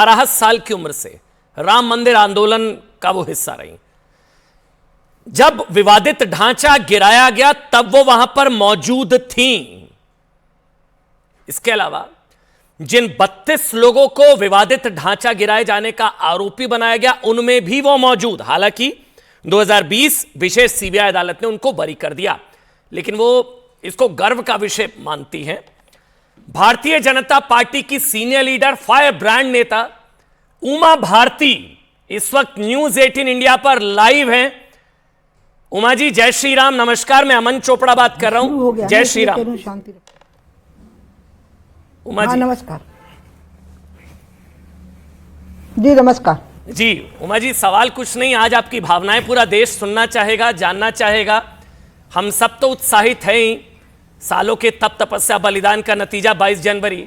12 साल की उम्र से राम मंदिर आंदोलन का वो हिस्सा रही। जब विवादित ढांचा गिराया गया तब वो वहां पर मौजूद थीं। इसके अलावा जिन 32 लोगों को विवादित ढांचा गिराए जाने का आरोपी बनाया गया उनमें भी वो मौजूद। हालांकि 2020 विशेष सीबीआई अदालत ने उनको बरी कर दिया, लेकिन वो इसको गर्व का विषय मानती हैं। भारतीय जनता पार्टी की सीनियर लीडर, फायर ब्रांड नेता उमा भारती इस वक्त न्यूज 18 इंडिया पर लाइव हैं। उमा जी, जय श्री राम, नमस्कार। मैं अमन चोपड़ा बात कर रहा हूं। जय श्री राम। उमा जी नमस्कार जी। नमस्कार जी। उमा जी, सवाल कुछ नहीं, आज आपकी भावनाएं पूरा देश सुनना चाहेगा, जानना चाहेगा। हम सब तो उत्साहित हैं ही, सालों के तप तपस्या बलिदान का नतीजा 22 जनवरी।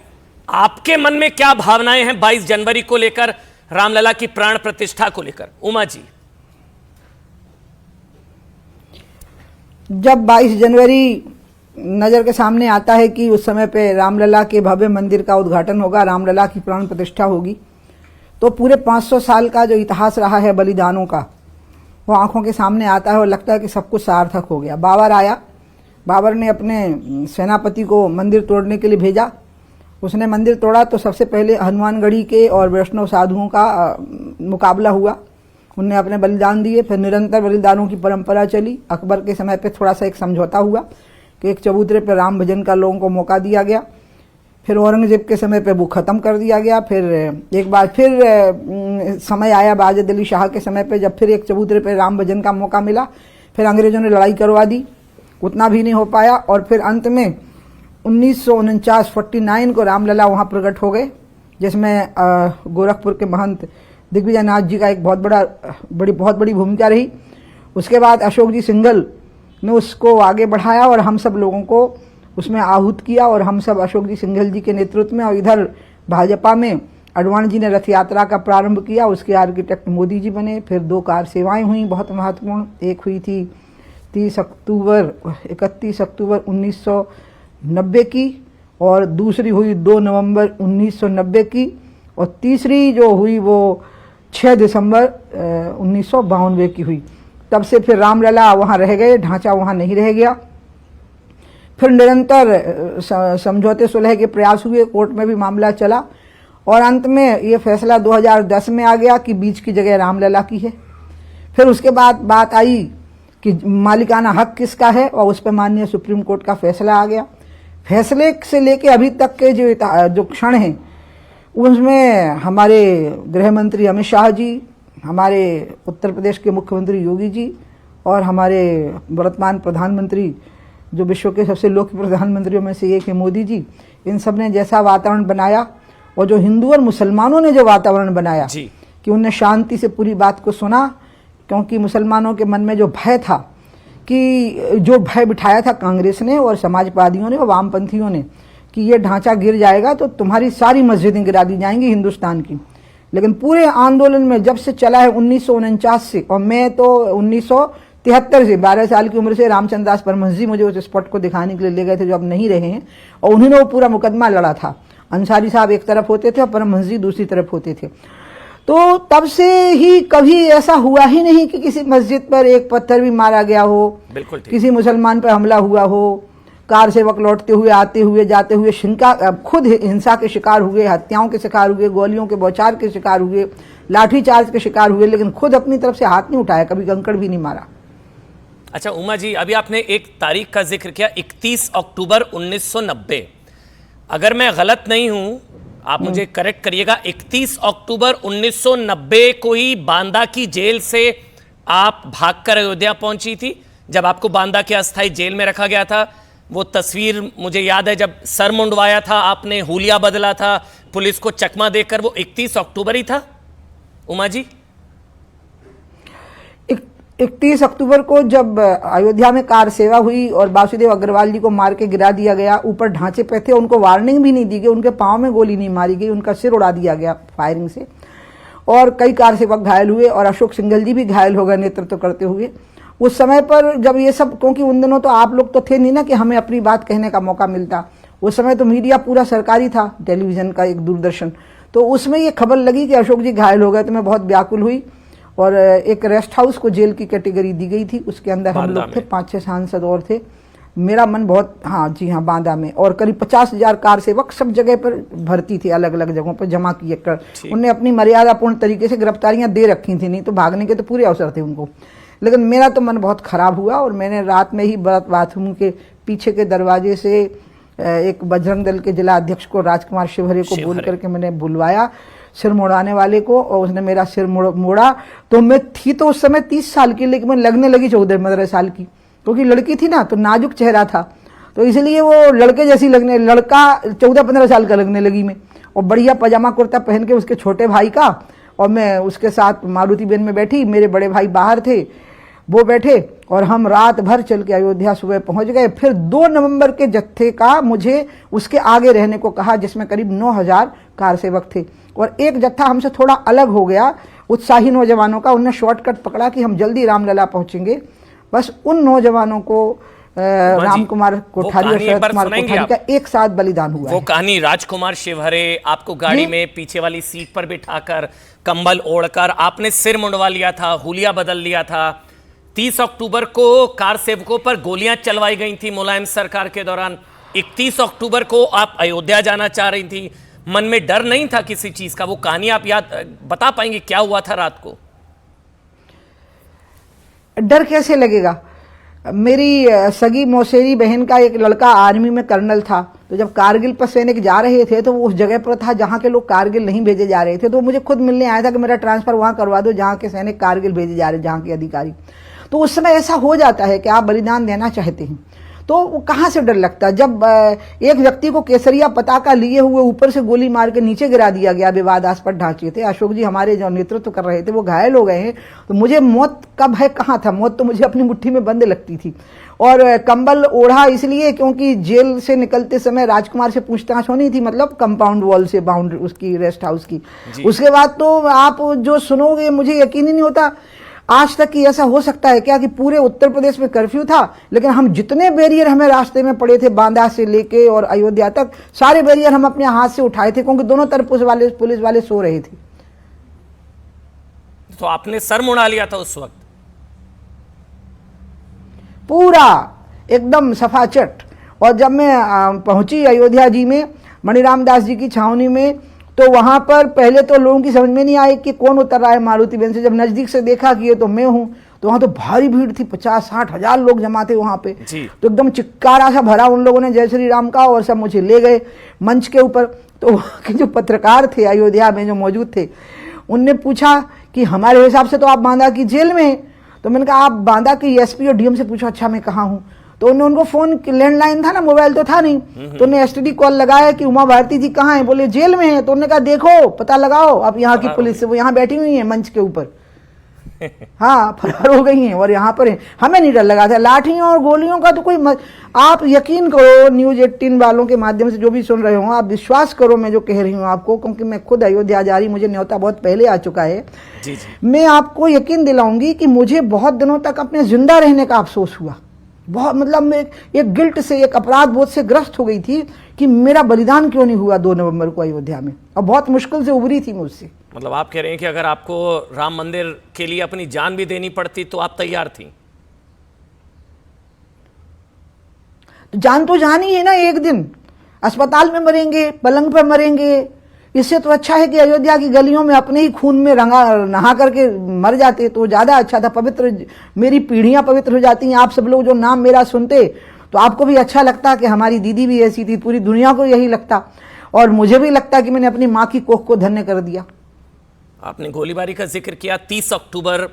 आपके मन में क्या भावनाएं हैं 22 जनवरी को लेकर, रामलला की प्राण प्रतिष्ठा को लेकर? उमा जी, जब 22 जनवरी नजर के सामने आता है कि उस समय पे रामलला के भव्य मंदिर का उद्घाटन होगा, रामलला की प्राण प्रतिष्ठा होगी, तो पूरे 500 साल का जो इतिहास रहा है बलिदानों का, वो आंखों के सामने आता है और लगता है कि सब कुछ सार्थक हो गया। बाबर आया, बाबर ने अपने सेनापति को मंदिर तोड़ने के लिए भेजा। उसने मंदिर तोड़ा तो सबसे पहले हनुमानगढ़ी के और वैष्णव साधुओं का मुकाबला हुआ। उनने अपने बलिदान दिए, फिर निरंतर बलिदानों की परंपरा चली। अकबर के समय पे थोड़ा सा एक समझौता हुआ कि एक चबूतरे पर राम भजन का लोगों को मौका दिया गया। फिर औरंगजेब के समय पे वो ख़त्म कर दिया गया। फिर एक बार फिर समय आया बाजिद अली शाह के समय पे, जब फिर एक चबूतरे पे राम भजन का मौका मिला। फिर अंग्रेजों ने लड़ाई करवा दी, उतना भी नहीं हो पाया। और फिर अंत में 1949 को रामलला वहाँ प्रकट हो गए, जिसमें गोरखपुर के महंत दिग्विजय नाथ जी का एक बहुत बड़ी भूमिका रही। उसके बाद अशोक जी सिंघल ने उसको आगे बढ़ाया और हम सब लोगों को उसमें आहूत किया, और हम सब अशोक जी सिंघल जी के नेतृत्व में, और इधर भाजपा में अडवाणी जी ने रथ यात्रा का प्रारंभ किया। उसके आर्किटेक्ट मोदी जी बने। फिर 2 कार सेवाएं हुई बहुत महत्वपूर्ण। एक हुई थी 31 अक्टूबर 1990 की, और दूसरी हुई 2 नवंबर 1990 की, और तीसरी जो हुई वो 6 दिसंबर 1992 की हुई। तब से फिर रामलला वहाँ रह गए, ढांचा वहाँ नहीं रह गया। फिर निरंतर समझौते सुलह के प्रयास हुए, कोर्ट में भी मामला चला, और अंत में ये फैसला 2010 में आ गया कि बीच की जगह रामलला की है। फिर उसके बाद बात आई कि मालिकाना हक किसका है, और उस पर माननीय सुप्रीम कोर्ट का फैसला आ गया। फैसले से लेके अभी तक के जो क्षण हैं, उसमें हमारे गृह मंत्री अमित शाह जी, हमारे उत्तर प्रदेश के मुख्यमंत्री योगी जी, और हमारे वर्तमान प्रधानमंत्री जो विश्व के सबसे लोकप्रिय प्रधानमंत्रियों में से एक है मोदी जी, इन सब ने जैसा वातावरण बनाया, और जो हिंदू और मुसलमानों ने जो वातावरण बनाया कि उनने शांति से पूरी बात को सुना। क्योंकि मुसलमानों के मन में जो भय था, कि जो भय बिठाया था कांग्रेस ने और समाजवादियों ने और वामपंथियों ने, कि ये ढांचा गिर जाएगा तो तुम्हारी सारी मस्जिदें गिरा दी जाएंगी हिंदुस्तान की। लेकिन पूरे आंदोलन में जब से चला है 1949 से, और मैं तो 1973 से 12 साल की उम्र से रामचंद्र दास परमहंस जी मुझे उस स्पॉट को दिखाने के लिए ले गए थे जो अब नहीं रहे हैं, और उन्होंने वो पूरा मुकदमा लड़ा था। अंसारी साहब एक तरफ होते थे और परमहंस जी दूसरी तरफ होते थे। तो तब से ही कभी ऐसा हुआ ही नहीं कि किसी मस्जिद पर एक पत्थर भी मारा गया हो, किसी मुसलमान पर हमला हुआ हो, कार सेवक लौटते हुए, आते हुए, जाते हुए खुद हिंसा के शिकार हुए, हत्याओं के शिकार हुए, गोलियों के बौछार के शिकार हुए, लाठीचार्ज के शिकार हुए, लेकिन खुद अपनी तरफ से हाथ नहीं उठाया, कभी कंकड़ भी नहीं मारा। अच्छा उमा जी, अभी आपने एक तारीख का जिक्र किया, 31 अक्टूबर 1990। अगर मैं गलत नहीं हूं, आप मुझे करेक्ट करिएगा, 31 अक्टूबर 1990 को ही बांदा की जेल से आप भागकर अयोध्या पहुंची थी। जब आपको बांदा के अस्थायी जेल में रखा गया था, वो तस्वीर मुझे याद है, जब सर मुंडवाया था आपने, हुलिया बदला था, पुलिस को चकमा देकर, वो 31 अक्टूबर ही था उमा जी? 31 अक्टूबर को जब अयोध्या में कार सेवा हुई और वासुदेव अग्रवाल जी को मार के गिरा दिया गया, ऊपर ढांचे पे थे, उनको वार्निंग भी नहीं दी गई, उनके पांव में गोली नहीं मारी गई, उनका सिर उड़ा दिया गया फायरिंग से, और कई कार सेवक घायल हुए, और अशोक सिंघल जी भी घायल हो गए नेतृत्व करते हुए। उस समय पर जब ये सब, क्योंकि उन दिनों तो आप लोग तो थे नहीं ना कि हमें अपनी बात कहने का मौका मिलता, उस समय तो मीडिया पूरा सरकारी था, टेलीविजन का एक दूरदर्शन, तो उसमें ये खबर लगी कि अशोक जी घायल हो गए, तो मैं बहुत व्याकुल हुई और एक रेस्ट हाउस को जेल की कैटेगरी दी गई थी, उसके अंदर हम लोग थे, 5-6 सांसद और थे। मेरा मन बहुत, हाँ जी हाँ, बांदा में, और करीब 50,000 कार सेवक सब जगह पर भर्ती थे, अलग अलग जगहों पर जमा किए कर। उनने अपनी मर्यादापूर्ण तरीके से गिरफ्तारियां दे रखी थी, नहीं तो भागने के तो पूरे अवसर थे उनको। लेकिन मेरा तो मन बहुत खराब हुआ और मैंने रात में ही बाथरूम के पीछे के दरवाजे से एक बजरंग दल के जिला अध्यक्ष को, राजकुमार शिवहरे को बोल करके मैंने बुलवाया सिर मुड़ाने वाले को, और उसने मेरा सिर मोड़ा। तो मैं थी तो उस समय 30 साल की, लेकिन मैं लगने लगी 14-15 साल की, क्योंकि लड़की थी ना, तो नाजुक चेहरा था, तो इसलिए वो लड़के जैसी लगने, लड़का 14-15 साल का लगने लगी मैं। और बढ़िया पजामा कुर्ता पहन के उसके छोटे भाई का, और मैं उसके साथ मारुति बेन में बैठी, मेरे बड़े भाई बाहर थे, वो बैठे, और हम रात भर चल के अयोध्या सुबह पहुंच गए। फिर 2 नवंबर के जत्थे का मुझे उसके आगे रहने को कहा, जिसमें करीब 9,000 कार सेवक थे, और एक जत्था हमसे थोड़ा अलग हो गया उत्साही नौजवानों का, उनने शॉर्टकट पकड़ा कि हम जल्दी रामलला पहुंचेंगे। बस उन नौजवानों को राम कुमार कोठारी और शरद कुमार कोठारी का एक साथ बलिदान हुआ। वो कहानी, राजकुमार शिवहरे आपको गाड़ी में पीछे वाली सीट पर बिठाकर, कंबल ओढ़कर आपने सिर मुंडवा लिया था, हुलिया बदल लिया था। 30 अक्टूबर को कार सेवकों पर गोलियां चलवाई गई थी मुलायम सरकार के दौरान। 31 अक्टूबर को आप अयोध्या जाना चाह रही थी, मन में डर नहीं था किसी चीज का? वो कहानी आप याद बता पाएंगे, क्या हुआ था रात को? डर कैसे लगेगा? मेरी सगी मौसेरी बहन का एक लड़का आर्मी में कर्नल था, तो जब कारगिल पर सैनिक जा रहे थे तो वो उस जगह पर था जहां के लोग कारगिल नहीं भेजे जा रहे थे, तो मुझे खुद मिलने आया था कि मेरा ट्रांसफर वहां करवा दो जहां के सैनिक कारगिल भेजे जा रहे, जहां के अधिकारी। तो उस समय ऐसा हो जाता है कि आप बलिदान देना चाहते हैं, तो कहाँ से डर लगता है? जब एक व्यक्ति को केसरिया पताका लिए हुए ऊपर से गोली मार के नीचे गिरा दिया गया, विवादास्पद ढांचे थे, अशोक जी हमारे जो नेतृत्व कर रहे थे वो घायल हो गए हैं, तो मुझे मौत का भय कहाँ था? मौत तो मुझे अपनी मुट्ठी में बंद लगती थी। और कंबल ओढ़ा इसलिए क्योंकि जेल से निकलते समय राजकुमार से पूछताछ होनी थी, मतलब कंपाउंड वॉल से बाउंड्री उसकी, रेस्ट हाउस की। उसके बाद तो आप जो सुनोगे मुझे यकीन ही नहीं होता आज तक कि ऐसा हो सकता है क्या कि पूरे उत्तर प्रदेश में कर्फ्यू था, लेकिन हम जितने बैरियर हमें रास्ते में पड़े थे, बांदा से लेके और अयोध्या तक, सारे बैरियर हम अपने हाथ से उठाए थे, क्योंकि दोनों तरफ पुलिस वाले सो रहे थे। तो आपने सर मुड़ा लिया था उस वक्त? पूरा एकदम सफाचट। और जब मैं पहुंची अयोध्या जी में, मणिराम दास जी की छावनी में, तो वहां पर पहले तो लोगों की समझ में नहीं आई कि कौन उतर रहा है मारुति बेन से। जब नजदीक से देखा कि ये तो मैं हूं, तो वहां तो भारी भीड़ थी, 50-60 हजार लोग जमा थे वहां पे। तो एकदम चिक्कारा सा भरा उन लोगों ने जय श्री राम का, और सब मुझे ले गए मंच के ऊपर। तो जो पत्रकार थे अयोध्या में जो मौजूद थे, उनने पूछा कि हमारे हिसाब से तो आप बांदा की जेल में हैं। तो मैंने कहा आप बांदा के एसपी और डीएम से पूछो। अच्छा मैं कहाँ हूँ? तो उन्होंने, उनको फोन लैंडलाइन था ना, मोबाइल तो था नहीं, तो उन्हें एसटीडी कॉल लगाया कि उमा भारती जी कहाँ हैं? बोले जेल में है। तो उन्होंने कहा देखो पता लगाओ, अब यहाँ की पुलिस से, वो यहाँ बैठी हुई है मंच के ऊपर। हाँ, फरार हो गई हैं और यहाँ पर हैं। हमें नहीं डर लगा था, लाठियों और गोलियों का तो कोई आप यकीन करो, न्यूज 18 वालों के माध्यम से जो भी सुन रहे हो, आप विश्वास करो मैं जो कह रही हूँ आपको, क्योंकि मैं खुद अयोध्या जा रही, मुझे न्योता बहुत पहले आ चुका है। जी। मैं आपको यकीन दिलाऊंगी कि मुझे बहुत दिनों तक अपने जिंदा रहने का अफसोस हुआ। बहुत, मतलब मैं एक गिल्ट से, एक अपराध बोध से ग्रस्त हो गई थी कि मेरा बलिदान क्यों नहीं हुआ 2 नवंबर को अयोध्या में, और बहुत मुश्किल से उभरी थी मुझसे। मतलब आप कह रहे हैं कि अगर आपको राम मंदिर के लिए अपनी जान भी देनी पड़ती तो आप तैयार थी? तो जान तो जान ही है ना, एक दिन अस्पताल में मरेंगे, पलंग पर मरेंगे, इससे तो अच्छा है कि अयोध्या की गलियों में अपने ही खून में नहा करके मर जाते तो ज्यादा अच्छा था। पवित्र, मेरी पीढ़ियां पवित्र हो जाती हैं। आप सब लोग जो नाम मेरा सुनते तो आपको भी अच्छा लगता कि हमारी दीदी भी ऐसी थी, पूरी दुनिया को यही लगता, और मुझे भी लगता कि मैंने अपनी माँ की कोख को धन्य कर दिया। आपने गोलीबारी का जिक्र किया, 30 अक्टूबर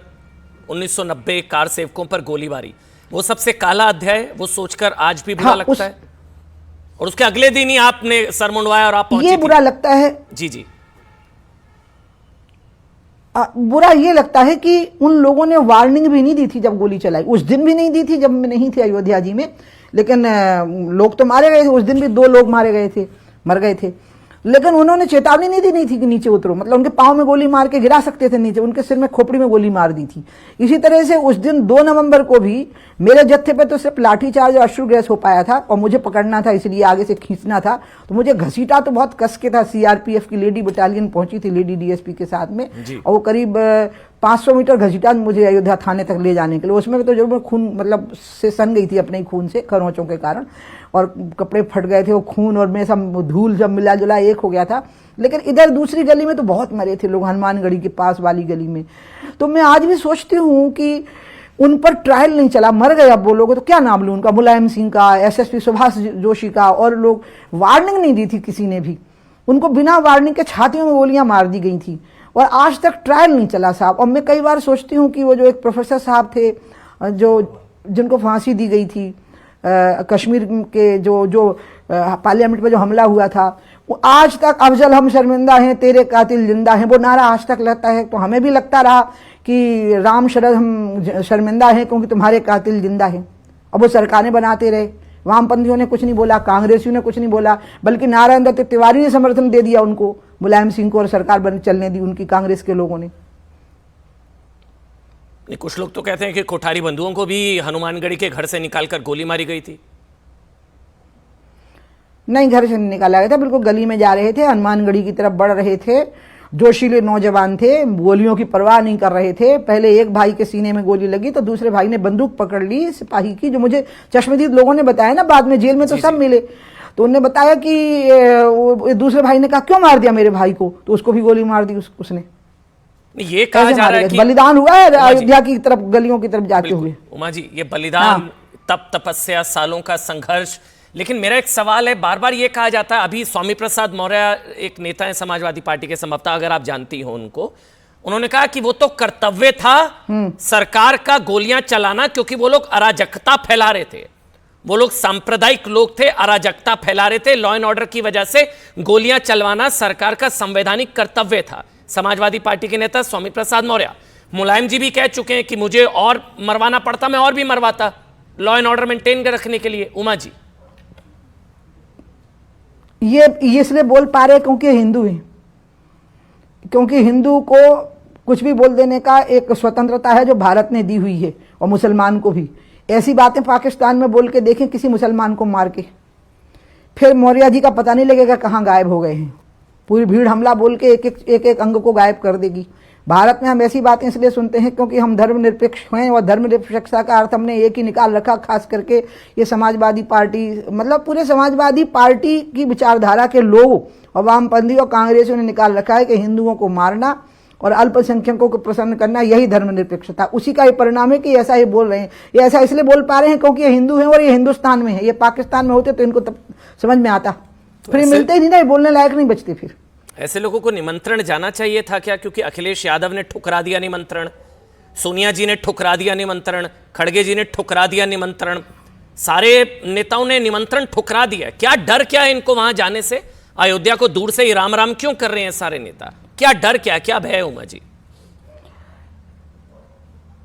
1990 कार सेवकों पर गोलीबारी, वो सबसे काला अध्याय, वो सोचकर आज भी बुरा लगता है। और उसके अगले दिन ही आपने सर मुंडवाया और आप पहुंची ये बुरा लगता है। जी। बुरा ये लगता है कि उन लोगों ने वार्निंग भी नहीं दी थी जब गोली चलाई। उस दिन भी नहीं दी थी जब मैं नहीं थी अयोध्या जी में, लेकिन लोग तो मारे गए थे। उस दिन भी 2 लोग मर गए थे। लेकिन उन्होंने चेतावनी नहीं दी नहीं थी कि नीचे उतरो, मतलब उनके पाँव में गोली मार के गिरा सकते थे नीचे, उनके सिर में खोपड़ी में गोली मार दी थी। इसी तरह से उस दिन 2 नवंबर को भी मेरे जत्थे पे तो सिर्फ लाठीचार्ज और अश्रु गैस हो पाया था, और मुझे पकड़ना था इसलिए आगे से खींचना था, तो मुझे घसीटा तो बहुत कस के था। सीआरपीएफ की लेडी बटालियन पहुंची थी लेडी डीएसपी के साथ में, और वो करीब 500 मीटर घसीटा मुझे अयोध्या थाने तक ले जाने के लिए। उसमें तो जरूर मैं खून मतलब से सन गई थी अपने ही खून से, खरोंचों के कारण, और कपड़े फट गए थे, वो खून और मैं सब धूल जब मिला जुला एक हो गया था। लेकिन इधर दूसरी गली में तो बहुत मरे थे लोग, हनुमानगढ़ी के पास वाली गली में। तो मैं आज भी सोचती हूँ कि उन पर ट्रायल नहीं चला, मर गए अब वो लोग, तो क्या नाम लूँ उनका, मुलायम सिंह का, एसएसपी सुभाष जोशी का, और लोग वार्निंग नहीं दी थी किसी ने भी, उनको बिना वार्निंग के छातियों में गोलियां मार दी गई थी, और आज तक ट्रायल नहीं चला साहब। और मैं कई बार सोचती हूँ कि वो जो एक प्रोफेसर साहब थे जिनको फांसी दी गई थी कश्मीर के जो पार्लियामेंट में जो हमला हुआ था, वो आज तक अफजल हम शर्मिंदा हैं तेरे कातिल जिंदा हैं, वो नारा आज तक लगता है। तो हमें भी लगता रहा कि राम शरद हम शर्मिंदा हैं क्योंकि तुम्हारे कातिल जिंदा हैं। अब वो सरकारें बनाते रहे, वामपंथियों ने कुछ नहीं बोला, कांग्रेसियों ने कुछ नहीं बोला, बल्कि नारायण दत्त तिवारी ने समर्थन दे दिया उनको, मुलायम सिंह को, और सरकार चलने दी उनकी कांग्रेस के लोगों ने। कुछ लोग तो कहते हैं कि कोठारी बंधुओं को भी हनुमानगढ़ी के घर से निकालकर गोली मारी गई थी। नहीं, घर से नहीं निकाला गया था, बिल्कुल गली में जा रहे थे, हनुमानगढ़ी की तरफ बढ़ रहे थे, जोशीले नौजवान थे, गोलियों की परवाह नहीं कर रहे थे। पहले एक भाई के सीने में गोली लगी तो दूसरे भाई ने बंदूक पकड़ ली सिपाही की, जो मुझे चश्मदीद लोगों ने बताया ना, बाद में जेल में तो सब मिले, तो उन्होंने बताया कि दूसरे भाई ने कहा क्यों मार दिया मेरे भाई को, तो उसको भी गोली मार दी उसने। ये कहा जा रहा है कि बलिदान हुआ है अयोध्या की तरफ, गलियों की तरफ जाते हुए। उमा जी, ये बलिदान, तप तपस्या, सालों का संघर्ष। लेकिन मेरा एक सवाल है, बार बार ये कहा जाता है, अभी स्वामी प्रसाद मौर्य एक नेता है समाजवादी पार्टी के, संभवतः अगर आप जानती हो उनको, उन्होंने कहा कि वो तो कर्तव्य था सरकार का गोलियां चलाना, क्योंकि वो लोग अराजकता फैला रहे थे, वो लोग सांप्रदायिक लोग थे, अराजकता फैला रहे थे, लॉ एंड ऑर्डर की वजह से गोलियां चलवाना सरकार का संवैधानिक कर्तव्य था। समाजवादी पार्टी के नेता स्वामी प्रसाद मौर्य। मुलायम जी भी कह चुके हैं कि मुझे और मरवाना पड़ता मैं और भी मरवाता, लॉ एंड ऑर्डर मेंटेन कर रखने के लिए। उमा जी, ये इसलिए बोल पा रहे क्योंकि हिंदू हैं, क्योंकि हिंदू को कुछ भी बोल देने का एक स्वतंत्रता है जो भारत ने दी हुई है, और मुसलमान को भी। ऐसी बातें पाकिस्तान में बोल के देखें किसी मुसलमान को मार के, फिर मौर्य जी का पता नहीं लगेगा कहाँ गायब हो गए हैं। पूरी भीड़ हमला बोल के एक अंग को गायब कर देगी। भारत में हम ऐसी बातें इसलिए सुनते हैं क्योंकि हम धर्मनिरपेक्ष हैं, और धर्मनिरपेक्षता का अर्थ हमने एक ही निकाल रखा, खास करके ये समाजवादी पार्टी, मतलब पूरे समाजवादी पार्टी की विचारधारा के लोग और वामपंथी और कांग्रेसियों ने निकाल रखा है कि हिंदुओं को मारना और अल्पसंख्यकों को प्रसन्न करना, यही धर्मनिरपेक्षता। उसी का ये परिणाम है कि ऐसा ही बोल रहे हैं। ये ऐसा इसलिए बोल पा रहे हैं क्योंकि ये हिंदू हैं और ये हिंदुस्तान में है। ये पाकिस्तान में होते तो इनको तब समझ में आता, फिर मिलते ही नहीं ना, बोलने लायक नहीं बचते। फिर ऐसे लोगों को निमंत्रण जाना चाहिए था क्या? क्योंकि अखिलेश यादव ने ठुकरा दिया निमंत्रण, सोनिया जी ने ठुकरा दिया निमंत्रण, खड़गे जी ने ठुकरा दिया निमंत्रण, सारे नेताओं ने निमंत्रण ठुकरा दिया। क्या डर क्या है इनको वहां जाने से? अयोध्या को दूर से ही राम राम क्यों कर रहे हैं सारे नेता? क्या डर, क्या भय है उमा जी?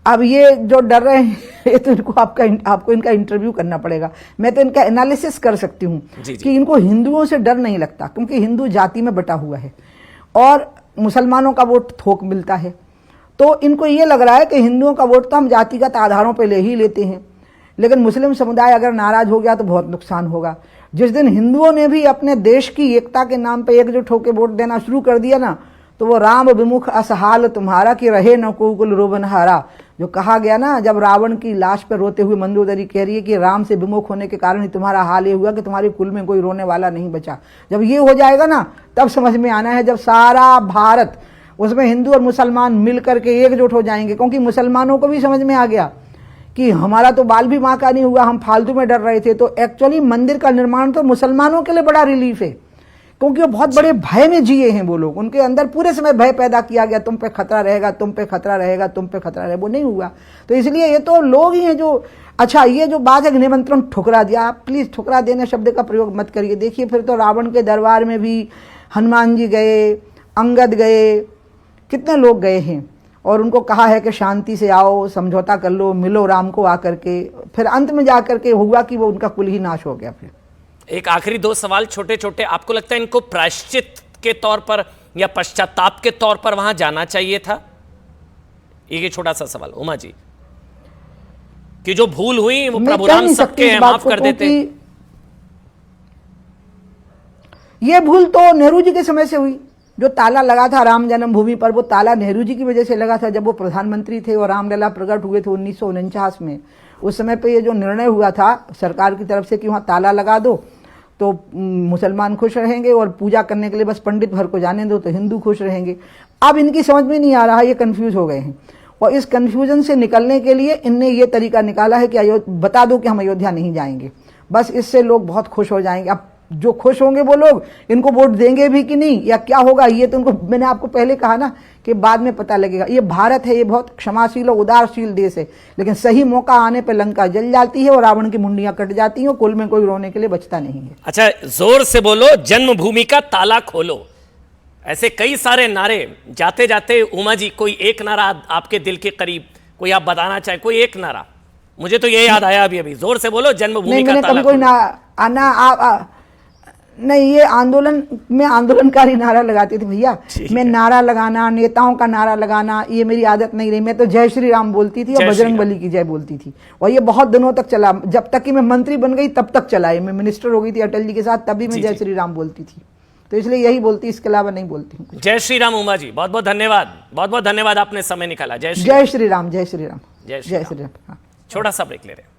अब ये जो डर रहे हैं ये तो इनको आपको इनका इंटरव्यू करना पड़ेगा। मैं तो इनका एनालिसिस कर सकती हूँ कि इनको हिंदुओं से डर नहीं लगता, क्योंकि हिंदू जाति में बटा हुआ है और मुसलमानों का वोट थोक मिलता है। तो इनको ये लग रहा है कि हिंदुओं का वोट तो हम जातिगत आधारों पर ले ही लेते हैं, लेकिन मुस्लिम समुदाय अगर नाराज हो गया तो बहुत नुकसान होगा। जिस दिन हिंदुओं ने भी अपने देश की एकता के नाम पर एकजुट होकर वोट देना शुरू कर दिया ना, तो वो राम विमुख असहाल तुम्हारा कि रहे न कुल रोबनहारा, जो कहा गया ना, जब रावण की लाश पर रोते हुए मंदोदरी कह रही है कि राम से विमुख होने के कारण ही तुम्हारा हाल ये हुआ कि तुम्हारे कुल में कोई रोने वाला नहीं बचा। जब ये हो जाएगा ना, तब समझ में आना है, जब सारा भारत, उसमें हिंदू और मुसलमान मिल करके एकजुट हो जाएंगे। क्योंकि मुसलमानों को भी समझ में आ गया कि हमारा तो बाल भी माँ का नहीं हुआ, हम फालतू में डर रहे थे। तो एक्चुअली मंदिर का निर्माण तो मुसलमानों के लिए बड़ा रिलीफ है, क्योंकि वो बहुत बड़े भय में जिए हैं वो लोग। उनके अंदर पूरे समय भय पैदा किया गया, तुम पे खतरा रहेगा, तुम पे खतरा रहेगा, तुम पे खतरा रहेगा। वो नहीं हुआ। तो इसलिए ये तो लोग ही हैं जो, अच्छा ये जो बात है निमंत्रण ठुकरा दिया, आप प्लीज ठुकरा देने शब्द का प्रयोग मत करिए। देखिए फिर तो रावण के दरबार में भी हनुमान जी गए, अंगद गए, कितने लोग गए हैं, और उनको कहा है कि शांति से आओ, समझौता कर लो, मिलो राम को आकर के। फिर अंत में जाकर के हुआ कि वो उनका कुल ही नाश हो गया। फिर एक आखिरी दो सवाल छोटे छोटे, आपको लगता है इनको प्रायश्चित के तौर पर या पश्चाताप के तौर पर वहां जाना चाहिए था? एक छोटा सा सवाल उमा जी, कि जो भूल हुई वो प्रभु राम सबके हैं, माफ कर देते। ये भूल तो नेहरू जी के समय से हुई। जो ताला लगा था राम जन्मभूमि पर, वो ताला नेहरू जी की वजह से लगा था। जब वो प्रधानमंत्री थे और रामलला प्रकट हुए थे 1949 में, उस समय पे ये जो निर्णय हुआ था सरकार की तरफ से कि वहाँ ताला लगा दो तो मुसलमान खुश रहेंगे और पूजा करने के लिए बस पंडित भर को जाने दो तो हिंदू खुश रहेंगे। अब इनकी समझ में नहीं आ रहा, ये कंफ्यूज हो गए हैं और इस कंफ्यूजन से निकलने के लिए इनने ये तरीका निकाला है कि बता दो कि हम अयोध्या नहीं जाएंगे, बस इससे लोग बहुत खुश हो जाएंगे। अब जो खुश होंगे वो लोग इनको वोट देंगे भी कि नहीं या क्या होगा, ये तो उनको, मैंने आपको पहले कहा ना कि बाद में पता लगेगा। ये भारत है, ये बहुत क्षमाशील और उदारशील देश है, लेकिन सही मौका आने पर लंका जल जाती है और रावण की मुंडियां कट जाती हैं और कुल में कोई रोने के लिए बचता नहीं है। अच्छा, जोर से बोलो, जन्मभूमि का ताला खोलो। ऐसे कई सारे नारे, जाते जाते उमा जी कोई एक नारा आपके दिल के करीब, कोई आप बताना चाहे, कोई एक नारा? मुझे तो ये याद आया अभी अभी, जोर से बोलो, जन्मभूमि का ताला खोलो। नहीं, ये आंदोलन में आंदोलनकारी नारा लगाते थे भैया। मैं नारा लगाना, नेताओं का नारा लगाना, ये मेरी आदत नहीं रही। मैं तो जय श्री राम बोलती थी और बजरंग बली की जय बोलती थी, और ये बहुत दिनों तक चला। जब तक कि मैं मंत्री बन गई तब तक चला है। मैं मिनिस्टर हो गई थी अटल जी के साथ, तभी मैं जय श्री राम बोलती थी, तो इसलिए यही बोलती, इसके अलावा नहीं बोलती हूँ। जय श्री राम उमा जी, बहुत बहुत धन्यवाद, बहुत बहुत धन्यवाद, आपने समय निकाला। जय श्री राम। जय श्री राम, जय श्री राम, जय श्री राम। छोटा सा ब्रेक ले रहे हैं।